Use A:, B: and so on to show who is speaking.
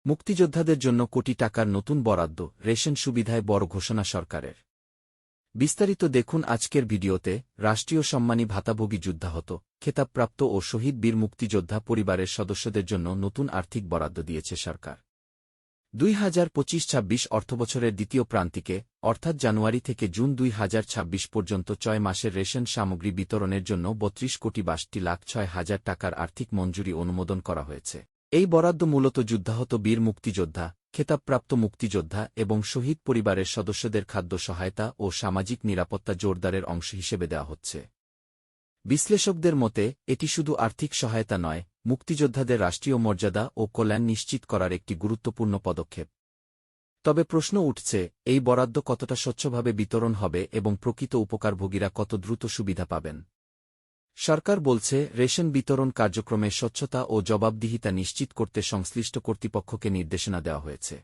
A: মুক্তিযোদ্ধাদের জন্য কোটি টাকার নতুন বরাদ্দ, রেশন সুবিধায় বড় ঘোষণা সরকারের। বিস্তারিত দেখুন আজকের ভিডিওতে। রাষ্ট্রীয় সম্মানী ভাতাভোগী যুদ্ধাহত, খেতাবপ্রাপ্ত ও শহীদ বীর মুক্তিযোদ্ধা পরিবারের সদস্যদের জন্য নতুন আর্থিক বরাদ্দ দিয়েছে সরকার। 2025-26 অর্থবছরের দ্বিতীয় প্রান্তিকে, অর্থাৎ জানুয়ারি থেকে জুন 2026 পর্যন্ত 6 মাসের রেশন সামগ্রী বিতরণের জন্য 32,62,06,000 টাকার আর্থিক মঞ্জুরি অনুমোদন করা হয়েছে। এই বরাদ্দ মূলত যুদ্ধাহত বীর মুক্তিযোদ্ধা, খেতাবপ্রাপ্ত মুক্তিযোদ্ধা এবং শহীদ পরিবারের সদস্যদের খাদ্য সহায়তা ও সামাজিক নিরাপত্তা জোরদারের অংশ হিসেবে দেওয়া হচ্ছে। বিশ্লেষকদের মতে এটি শুধু আর্থিক সহায়তা নয়, মুক্তিযোদ্ধাদের রাষ্ট্রীয় মর্যাদা ও কল্যাণ নিশ্চিত করার একটি গুরুত্বপূর্ণ পদক্ষেপ। তবে প্রশ্ন উঠছে, এই বরাদ্দ কতটা স্বচ্ছভাবে বিতরণ হবে এবং প্রকৃত উপকারভোগীরা কত দ্রুত সুবিধা পাবেন। সরকার বলছে, রেশন বিতরণ কার্যক্রমে স্বচ্ছতা ও জবাবদিহিতা নিশ্চিত করতে সংশ্লিষ্ট কর্তৃপক্ষকে নির্দেশনা দেওয়া হয়েছে।